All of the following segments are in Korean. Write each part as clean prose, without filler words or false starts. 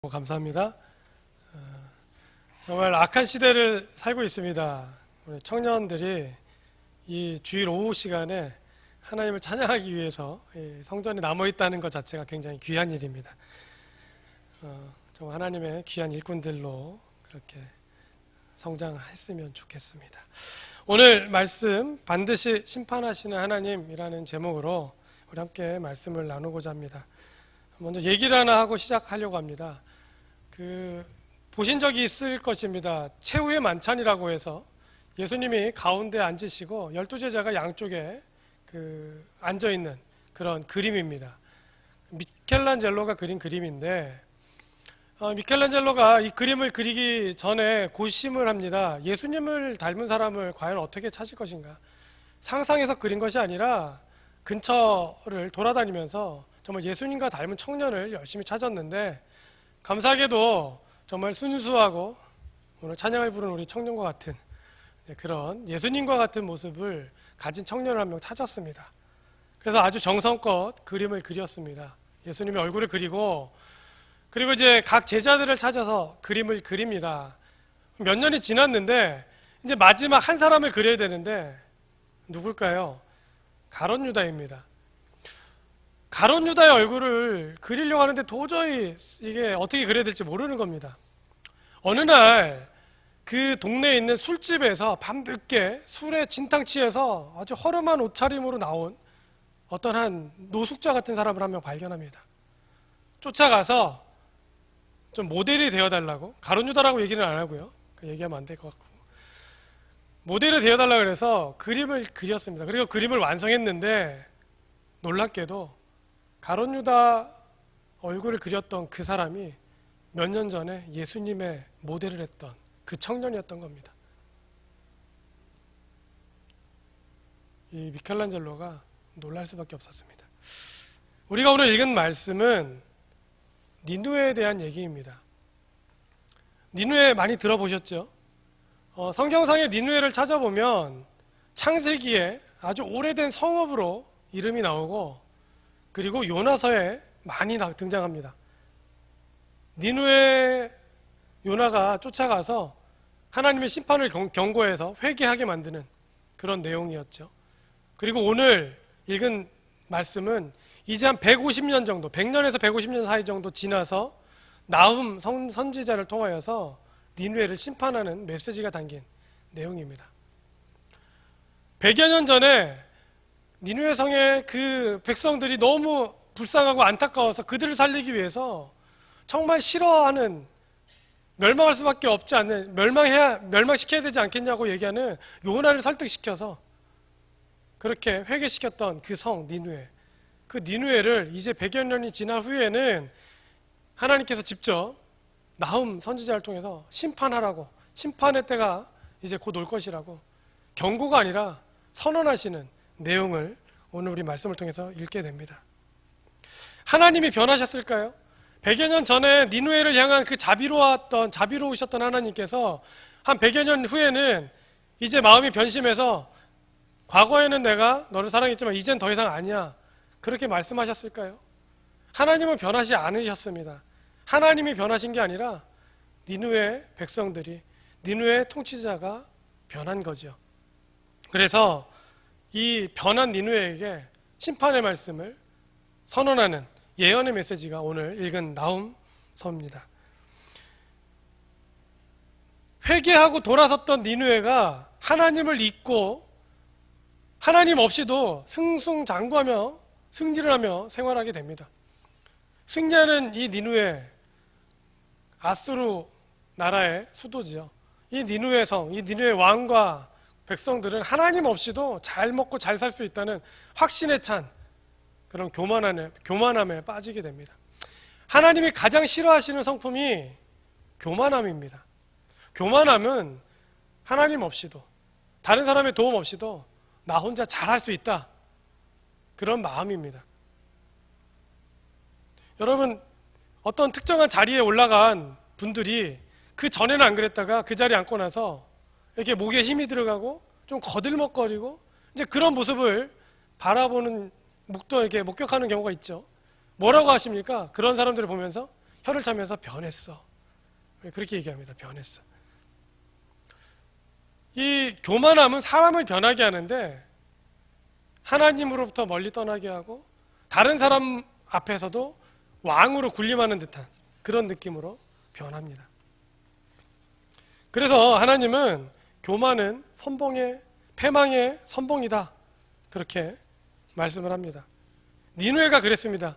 감사합니다. 정말 악한 시대를 살고 있습니다. 우리 청년들이 이 주일 오후 시간에 하나님을 찬양하기 위해서 성전에 남아있다는 것 자체가 굉장히 귀한 일입니다. 정말 하나님의 귀한 일꾼들로 그렇게 성장했으면 좋겠습니다. 오늘 말씀 반드시 심판하시는 하나님이라는 제목으로 우리 함께 말씀을 나누고자 합니다. 먼저 얘기를 하나 하고 시작하려고 합니다. 보신 적이 있을 것입니다. 최후의 만찬이라고 해서 예수님이 가운데 앉으시고 12제자가 양쪽에 앉아있는 그런 그림입니다. 미켈란젤로가 그린 그림인데, 미켈란젤로가 이 그림을 그리기 전에 고심을 합니다. 예수님을 닮은 사람을 과연 어떻게 찾을 것인가. 상상해서 그린 것이 아니라 근처를 돌아다니면서 정말 예수님과 닮은 청년을 열심히 찾았는데, 감사하게도 정말 순수하고 오늘 찬양을 부르는 우리 청년과 같은 그런 예수님과 같은 모습을 가진 청년을 한 명 찾았습니다. 그래서 아주 정성껏 그림을 그렸습니다. 예수님의 얼굴을 그리고 이제 각 제자들을 찾아서 그림을 그립니다. 몇 년이 지났는데 이제 마지막 한 사람을 그려야 되는데 누굴까요? 가룟 유다입니다. 가룟 유다의 얼굴을 그리려고 하는데 도저히 이게 어떻게 그려야 될지 모르는 겁니다. 어느 날 그 동네에 있는 술집에서 밤늦게 술에 진탕 취해서 아주 허름한 옷차림으로 나온 어떤 한 노숙자 같은 사람을 한 명 발견합니다. 쫓아가서 좀 모델이 되어달라고, 가룟 유다라고 얘기는 안 하고요. 얘기하면 안 될 것 같고, 모델이 되어달라고 그래서 그림을 그렸습니다. 그리고 그림을 완성했는데 놀랍게도 가룟 유다 얼굴을 그렸던 그 사람이 몇 년 전에 예수님의 모델을 했던 그 청년이었던 겁니다. 이 미켈란젤로가 놀랄 수밖에 없었습니다. 우리가 오늘 읽은 말씀은 니누에에 대한 얘기입니다. 니누에 많이 들어보셨죠? 성경상의 니누에를 찾아보면 창세기에 아주 오래된 성읍으로 이름이 나오고, 그리고 요나서에 많이 등장합니다. 니누에 요나가 쫓아가서 하나님의 심판을 경고해서 회개하게 만드는 그런 내용이었죠. 그리고 오늘 읽은 말씀은 이제 한 150년 정도, 100년에서 150년 사이 정도 지나서 나훔 선지자를 통하여서 니누에를 심판하는 메시지가 담긴 내용입니다. 100여 년 전에 니누에 성의 그 백성들이 너무 불쌍하고 안타까워서 그들을 살리기 위해서 정말 싫어하는, 멸망할 수밖에 없지 않는, 멸망시켜야 되지 않겠냐고 얘기하는 요나를 설득시켜서 그렇게 회개시켰던 그 성 니누에, 그 니누에를 이제 100여 년이 지난 후에는 하나님께서 직접 나훔 선지자를 통해서 심판하라고, 심판의 때가 이제 곧 올 것이라고 경고가 아니라 선언하시는 내용을 오늘 우리 말씀을 통해서 읽게 됩니다. 하나님이 변하셨을까요? 100여 년 전에 니누에를 향한 그 자비로우셨던 하나님께서 한 100여 년 후에는 이제 마음이 변심해서 과거에는 내가 너를 사랑했지만 이젠 더 이상 아니야, 그렇게 말씀하셨을까요? 하나님은 변하지 않으셨습니다. 하나님이 변하신 게 아니라 니누에 백성들이, 니누에 통치자가 변한 거죠. 그래서 이 변한 니누에에게 심판의 말씀을 선언하는 예언의 메시지가 오늘 읽은 나훔서입니다. 회개하고 돌아섰던 니누에가 하나님을 잊고 하나님 없이도 승승장구하며 승리를 하며 생활하게 됩니다. 승리하는 이 니누에, 아수르 나라의 수도지요. 이 니누에 성, 이 니누에 왕과 백성들은 하나님 없이도 잘 먹고 잘 살 수 있다는 확신에 찬 그런 교만함에 빠지게 됩니다. 하나님이 가장 싫어하시는 성품이 교만함입니다. 교만함은 하나님 없이도, 다른 사람의 도움 없이도 나 혼자 잘할 수 있다, 그런 마음입니다. 여러분, 어떤 특정한 자리에 올라간 분들이 그 전에는 안 그랬다가 그 자리에 앉고 나서 이렇게 목에 힘이 들어가고 좀 거들먹거리고 이제 그런 모습을 바라보는 이렇게 목격하는 경우가 있죠. 뭐라고 하십니까? 그런 사람들을 보면서 혀를 차면서 변했어. 그렇게 얘기합니다. 변했어. 이 교만함은 사람을 변하게 하는데 하나님으로부터 멀리 떠나게 하고 다른 사람 앞에서도 왕으로 군림하는 듯한 그런 느낌으로 변합니다. 그래서 하나님은 교만은 선봉의 패망의 선봉이다, 그렇게 말씀을 합니다. 니느웨가 그랬습니다.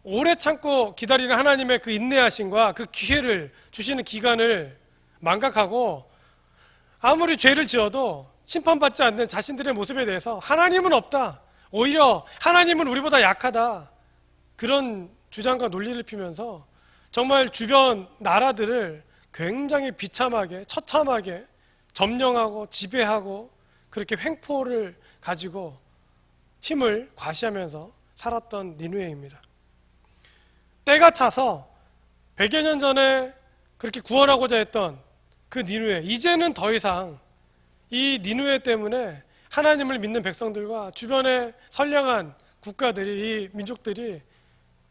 오래 참고 기다리는 하나님의 그 인내하심과 그 기회를 주시는 기간을 망각하고 아무리 죄를 지어도 심판받지 않는 자신들의 모습에 대해서 하나님은 없다, 오히려 하나님은 우리보다 약하다, 그런 주장과 논리를 피면서 정말 주변 나라들을 굉장히 비참하게 처참하게 점령하고 지배하고 그렇게 횡포를 가지고 힘을 과시하면서 살았던 니느웨입니다. 때가 차서 100여 년 전에 그렇게 구원하고자 했던 그 니느웨, 이제는 더 이상 이 니느웨 때문에 하나님을 믿는 백성들과 주변의 선량한 국가들이, 이 민족들이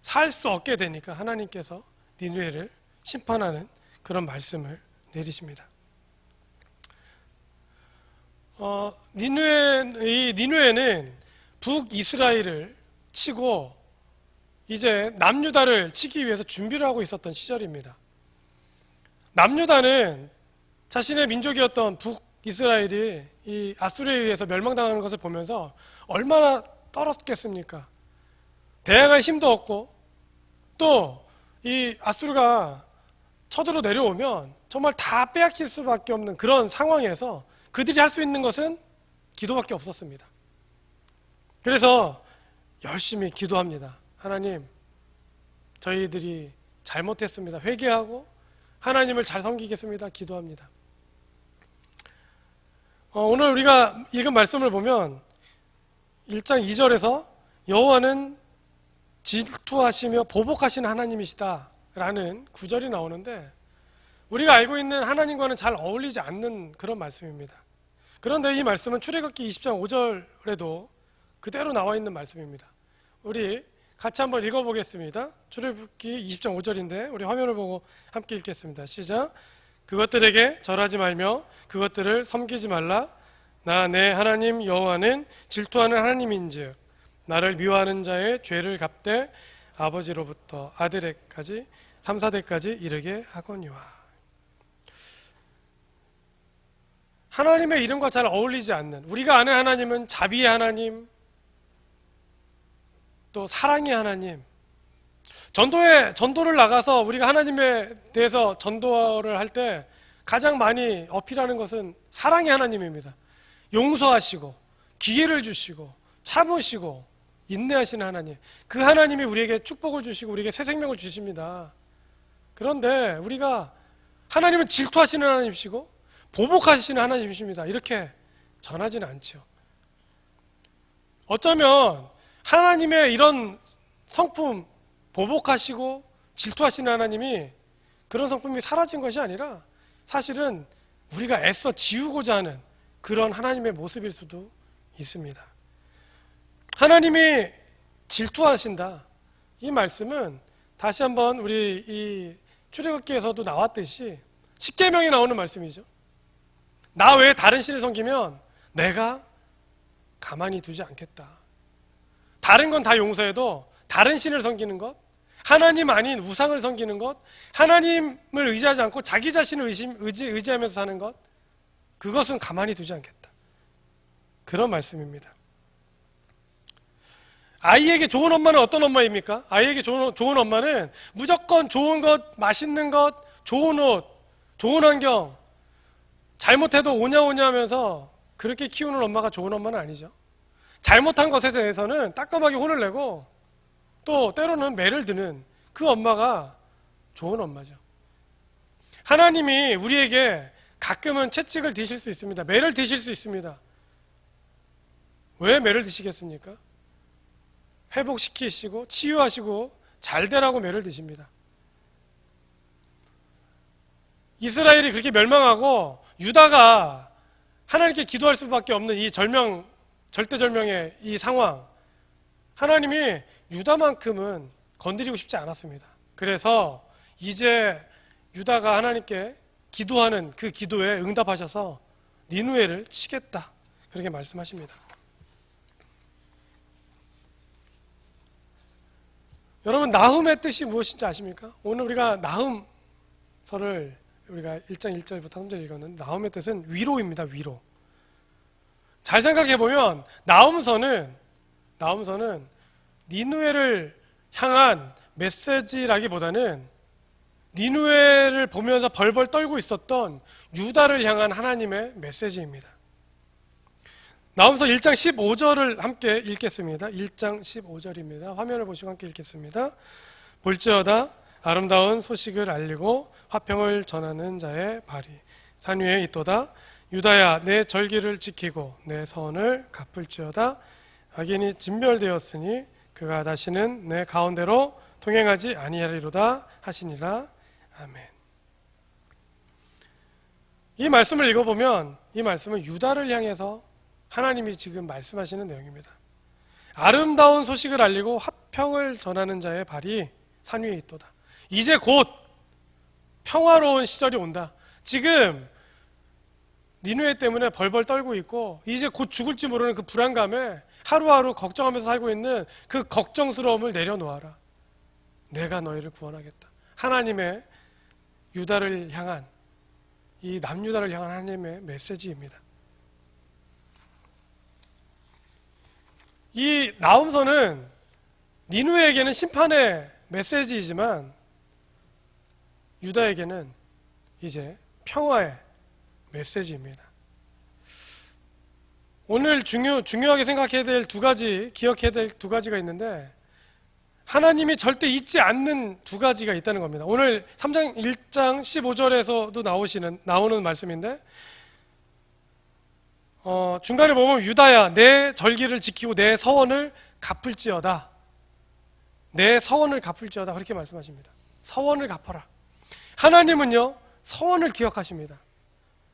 살 수 없게 되니까 하나님께서 니느웨를 심판하는 그런 말씀을 내리십니다. 니느웨는 북이스라엘을 치고 이제 남유다를 치기 위해서 준비를 하고 있었던 시절입니다. 남유다는 자신의 민족이었던 북이스라엘이 이 아수르에 의해서 멸망당하는 것을 보면서 얼마나 떨었겠습니까? 대항할 힘도 없고 또 이 아수르가 쳐들어 내려오면 정말 다 빼앗길 수밖에 없는 그런 상황에서 그들이 할 수 있는 것은 기도밖에 없었습니다. 그래서 열심히 기도합니다. 하나님, 저희들이 잘못했습니다. 회개하고 하나님을 잘 섬기겠습니다. 기도합니다. 오늘 우리가 읽은 말씀을 보면 1장 2절에서 여호와는 질투하시며 보복하시는 하나님이시다 라는 구절이 나오는데 우리가 알고 있는 하나님과는 잘 어울리지 않는 그런 말씀입니다. 그런데 이 말씀은 출애굽기 20장 5절에도 그대로 나와 있는 말씀입니다. 우리 같이 한번 읽어보겠습니다. 출애굽기 20장 5절인데 우리 화면을 보고 함께 읽겠습니다. 시작. 그것들에게 절하지 말며 그것들을 섬기지 말라. 나 내 하나님 여호와는 질투하는 하나님인즉 나를 미워하는 자의 죄를 갚되 아버지로부터 아들에까지 3, 4대까지 이르게 하거니와. 하나님의 이름과 잘 어울리지 않는, 우리가 아는 하나님은 자비의 하나님, 또 사랑의 하나님, 전도를 나가서 우리가 하나님에 대해서 전도를 할 때 가장 많이 어필하는 것은 사랑의 하나님입니다. 용서하시고 기회를 주시고 참으시고 인내하시는 하나님, 그 하나님이 우리에게 축복을 주시고 우리에게 새 생명을 주십니다. 그런데 우리가 하나님은 질투하시는 하나님이시고 보복하시는 하나님이십니다, 이렇게 전하지는 않죠. 어쩌면 하나님의 이런 성품, 보복하시고 질투하시는 하나님이 그런 성품이 사라진 것이 아니라 사실은 우리가 애써 지우고자 하는 그런 하나님의 모습일 수도 있습니다. 하나님이 질투하신다, 이 말씀은 다시 한번 우리 이 출애굽기에서도 나왔듯이 십계명에 나오는 말씀이죠. 나 외에 다른 신을 섬기면 내가 가만히 두지 않겠다. 다른 건 다 용서해도 다른 신을 섬기는 것, 하나님 아닌 우상을 섬기는 것, 하나님을 의지하지 않고 자기 자신을 의지하면서 사는 것, 그것은 가만히 두지 않겠다. 그런 말씀입니다. 아이에게 좋은 엄마는 어떤 엄마입니까? 아이에게 좋은 엄마는 무조건 좋은 것, 맛있는 것, 좋은 옷, 좋은 환경, 잘못해도 오냐오냐 하면서 그렇게 키우는 엄마가 좋은 엄마는 아니죠. 잘못한 것에 대해서는 따끔하게 혼을 내고 또 때로는 매를 드는 그 엄마가 좋은 엄마죠. 하나님이 우리에게 가끔은 채찍을 드실 수 있습니다. 매를 드실 수 있습니다. 왜 매를 드시겠습니까? 회복시키시고 치유하시고 잘 되라고 매를 드십니다. 이스라엘이 그렇게 멸망하고 유다가 하나님께 기도할 수밖에 없는 이 절대절명의 이 상황, 하나님이 유다만큼은 건드리고 싶지 않았습니다. 그래서 이제 유다가 하나님께 기도하는 그 기도에 응답하셔서 니누에를 치겠다, 그렇게 말씀하십니다. 여러분, 나훔의 뜻이 무엇인지 아십니까? 오늘 우리가 나훔서를 우리가 1장 1절부터 3절 읽었는데, 나훔의 뜻은 위로입니다. 위로. 잘 생각해보면 나훔서는 니누에를 향한 메시지라기보다는 니누에를 보면서 벌벌 떨고 있었던 유다를 향한 하나님의 메시지입니다. 나훔서 1장 15절을 함께 읽겠습니다. 1장 15절입니다. 화면을 보시고 함께 읽겠습니다. 볼지어다 아름다운 소식을 알리고 화평을 전하는 자의 발이 산 위에 있도다. 유다야, 내 절기를 지키고 내 선을 갚을지어다. 악인이 진멸되었으니 그가 다시는 내 가운데로 통행하지 아니하리로다 하시니라. 아멘. 이 말씀을 읽어보면 이 말씀은 유다를 향해서 하나님이 지금 말씀하시는 내용입니다. 아름다운 소식을 알리고 화평을 전하는 자의 발이 산 위에 있도다. 이제 곧 평화로운 시절이 온다. 지금 니누에 때문에 벌벌 떨고 있고 이제 곧 죽을지 모르는 그 불안감에 하루하루 걱정하면서 살고 있는 그 걱정스러움을 내려놓아라. 내가 너희를 구원하겠다. 하나님의 유다를 향한, 이 남유다를 향한 하나님의 메시지입니다. 이 나훔서는 니누에게는 심판의 메시지이지만 유다에게는 이제 평화의 메시지입니다. 오늘 중요하게 생각해야 될 두 가지, 기억해야 될 두 가지가 있는데, 하나님이 절대 잊지 않는 두 가지가 있다는 겁니다. 오늘 3장 1장 15절에서도 나오는 말씀인데, 중간에 보면 유다야, 내 절기를 지키고 내 서원을 갚을지어다. 내 서원을 갚을지어다, 그렇게 말씀하십니다. 서원을 갚아라. 하나님은요, 서원을 기억하십니다.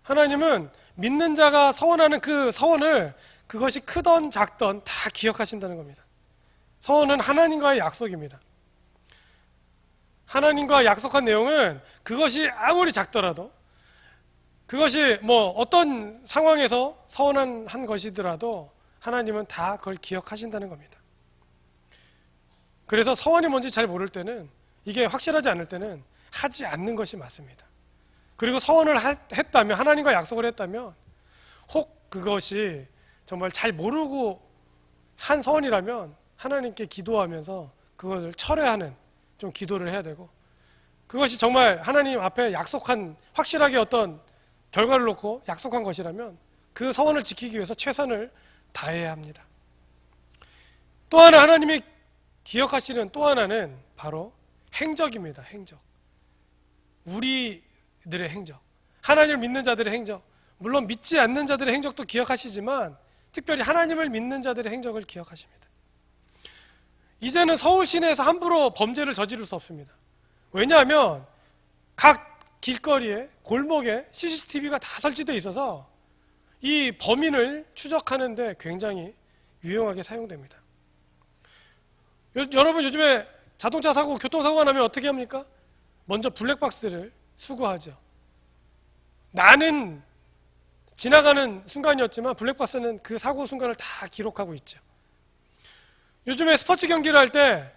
하나님은 믿는 자가 서원하는 그 서원을, 그것이 크던 작던 다 기억하신다는 겁니다. 서원은 하나님과의 약속입니다. 하나님과 약속한 내용은 그것이 아무리 작더라도, 그것이 어떤 상황에서 서원한 것이더라도 하나님은 다 그걸 기억하신다는 겁니다. 그래서 서원이 뭔지 잘 모를 때는, 이게 확실하지 않을 때는 하지 않는 것이 맞습니다. 그리고 서원을 했다면, 하나님과 약속을 했다면, 혹 그것이 정말 잘 모르고 한 서원이라면 하나님께 기도하면서 그것을 철회하는 좀 기도를 해야 되고, 그것이 정말 하나님 앞에 약속한, 확실하게 어떤 결과를 놓고 약속한 것이라면 그 서원을 지키기 위해서 최선을 다해야 합니다. 또 하나 하나님이 기억하시는 또 하나는 바로 행적입니다. 행적. 우리들의 행적, 하나님을 믿는 자들의 행적, 물론 믿지 않는 자들의 행적도 기억하시지만 특별히 하나님을 믿는 자들의 행적을 기억하십니다. 이제는 서울 시내에서 함부로 범죄를 저지를 수 없습니다. 왜냐하면 각 길거리에, 골목에 CCTV가 다 설치되어 있어서 이 범인을 추적하는 데 굉장히 유용하게 사용됩니다. 여러분, 요즘에 자동차 사고, 교통사고가 나면 어떻게 합니까? 먼저 블랙박스를 수거하죠. 나는 지나가는 순간이었지만 블랙박스는 그 사고 순간을 다 기록하고 있죠. 요즘에 스포츠 경기를 할 때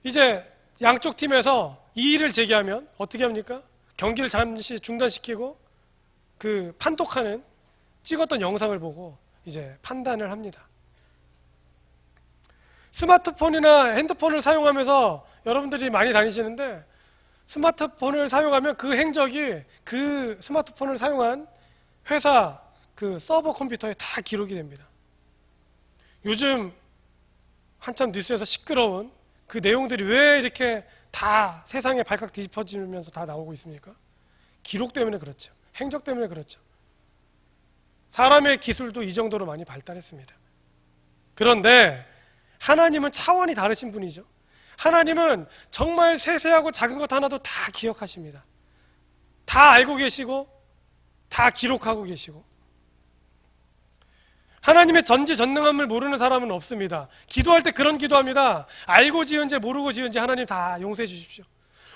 이제 양쪽 팀에서 이의를 제기하면 어떻게 합니까? 경기를 잠시 중단시키고 그 판독하는, 찍었던 영상을 보고 이제 판단을 합니다. 스마트폰이나 핸드폰을 사용하면서 여러분들이 많이 다니시는데, 스마트폰을 사용하면 그 행적이 그 스마트폰을 사용한 회사 그 서버 컴퓨터에 다 기록이 됩니다. 요즘 한참 뉴스에서 시끄러운 그 내용들이 왜 이렇게 다 세상에 발칵 뒤집어지면서 다 나오고 있습니까? 기록 때문에 그렇죠. 행적 때문에 그렇죠. 사람의 기술도 이 정도로 많이 발달했습니다. 그런데 하나님은 차원이 다르신 분이죠. 하나님은 정말 세세하고 작은 것 하나도 다 기억하십니다. 다 알고 계시고 다 기록하고 계시고, 하나님의 전지전능함을 모르는 사람은 없습니다. 기도할 때 그런 기도합니다. 알고 지은 죄 모르고 지은 죄 하나님 다 용서해 주십시오.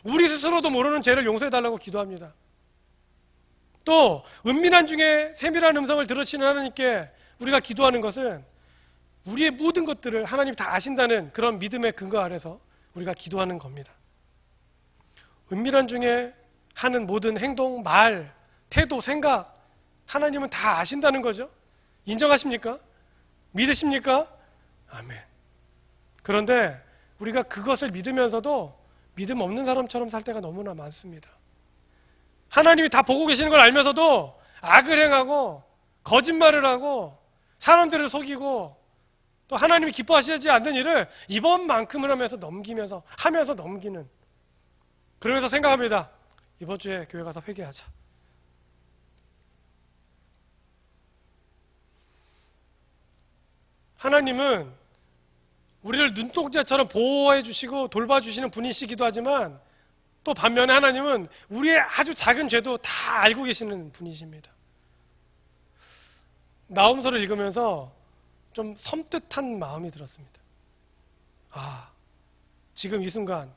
우리 스스로도 모르는 죄를 용서해달라고 기도합니다. 또 은밀한 중에 세밀한 음성을 들으시는 하나님께 우리가 기도하는 것은 우리의 모든 것들을 하나님이 다 아신다는 그런 믿음의 근거 아래서 우리가 기도하는 겁니다. 은밀한 중에 하는 모든 행동, 말, 태도, 생각 하나님은 다 아신다는 거죠. 인정하십니까? 믿으십니까? 아멘. 그런데 우리가 그것을 믿으면서도 믿음 없는 사람처럼 살 때가 너무나 많습니다. 하나님이 다 보고 계시는 걸 알면서도 악을 행하고 거짓말을 하고 사람들을 속이고 또 하나님이 기뻐하시지 않는 일을 이번만큼은 하면서 넘기는, 그러면서 생각합니다. 이번 주에 교회 가서 회개하자. 하나님은 우리를 눈동자처럼 보호해 주시고 돌봐주시는 분이시기도 하지만 또 반면에 하나님은 우리의 아주 작은 죄도 다 알고 계시는 분이십니다. 나홈서를 읽으면서 좀 섬뜩한 마음이 들었습니다. 아, 지금 이 순간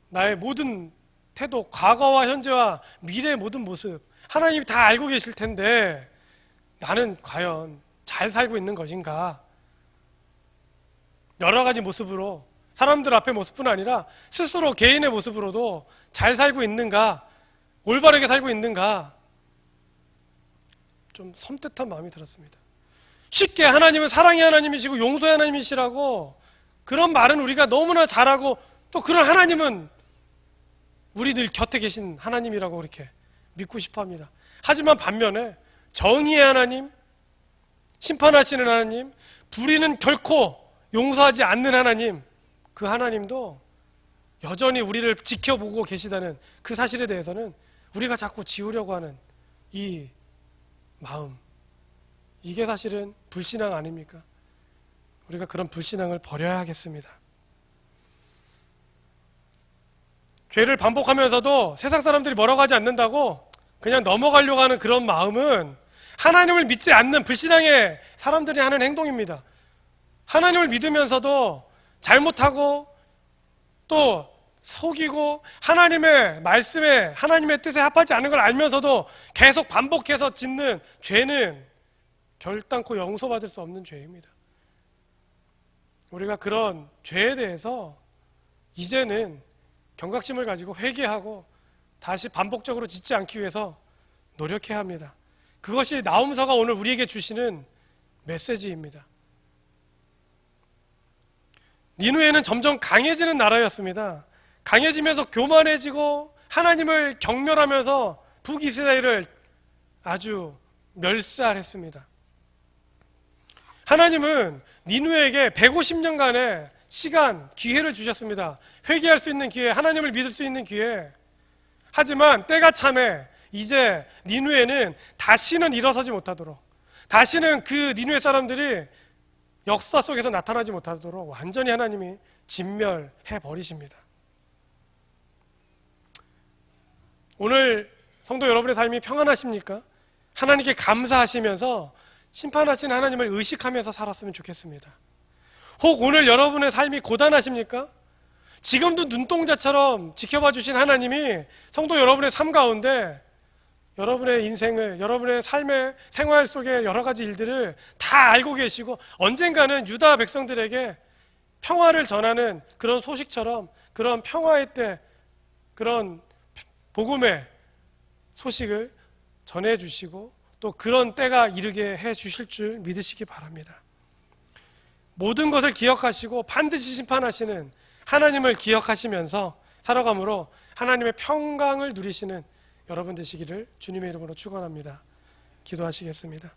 나의 모든 태도, 과거와 현재와 미래의 모든 모습 하나님이 다 알고 계실 텐데 나는 과연 잘 살고 있는 것인가? 여러 가지 모습으로 사람들 앞의 모습뿐 아니라 스스로 개인의 모습으로도 잘 살고 있는가, 올바르게 살고 있는가, 좀 섬뜩한 마음이 들었습니다. 쉽게 하나님은 사랑의 하나님이시고 용서의 하나님이시라고 그런 말은 우리가 너무나 잘하고 또 그런 하나님은 우리 늘 곁에 계신 하나님이라고 그렇게 믿고 싶어 합니다. 하지만 반면에 정의의 하나님, 심판하시는 하나님, 불의는 결코 용서하지 않는 하나님, 그 하나님도 여전히 우리를 지켜보고 계시다는 그 사실에 대해서는 우리가 자꾸 지우려고 하는 이 마음, 이게 사실은 불신앙 아닙니까? 우리가 그런 불신앙을 버려야 하겠습니다. 죄를 반복하면서도 세상 사람들이 뭐라고 하지 않는다고 그냥 넘어가려고 하는 그런 마음은 하나님을 믿지 않는 불신앙의 사람들이 하는 행동입니다. 하나님을 믿으면서도 잘못하고 또 속이고 하나님의 말씀에 하나님의 뜻에 합하지 않은 걸 알면서도 계속 반복해서 짓는 죄는 결단코 용서받을 수 없는 죄입니다. 우리가 그런 죄에 대해서 이제는 경각심을 가지고 회개하고 다시 반복적으로 짓지 않기 위해서 노력해야 합니다. 그것이 나홈서가 오늘 우리에게 주시는 메시지입니다. 니느웨는 점점 강해지는 나라였습니다. 강해지면서 교만해지고 하나님을 경멸하면서 북이스라엘을 아주 멸살했습니다. 하나님은 니느웨에게 150년간의 시간, 기회를 주셨습니다. 회개할 수 있는 기회, 하나님을 믿을 수 있는 기회. 하지만 때가 참에 이제 니느웨는 다시는 일어서지 못하도록, 다시는 그 니느웨 사람들이 역사 속에서 나타나지 못하도록 완전히 하나님이 진멸해 버리십니다. 오늘 성도 여러분의 삶이 평안하십니까? 하나님께 감사하시면서 심판하시는 하나님을 의식하면서 살았으면 좋겠습니다. 혹 오늘 여러분의 삶이 고단하십니까? 지금도 눈동자처럼 지켜봐 주신 하나님이 성도 여러분의 삶 가운데 여러분의 인생을, 여러분의 삶의 생활 속의 여러 가지 일들을 다 알고 계시고 언젠가는 유다 백성들에게 평화를 전하는 그런 소식처럼 그런 평화의 때 그런 복음의 소식을 전해주시고 또 그런 때가 이르게 해주실 줄 믿으시기 바랍니다. 모든 것을 기억하시고 반드시 심판하시는 하나님을 기억하시면서 살아감으로 하나님의 평강을 누리시는 여러분 되시기를 주님의 이름으로 축원합니다. 기도하시겠습니다.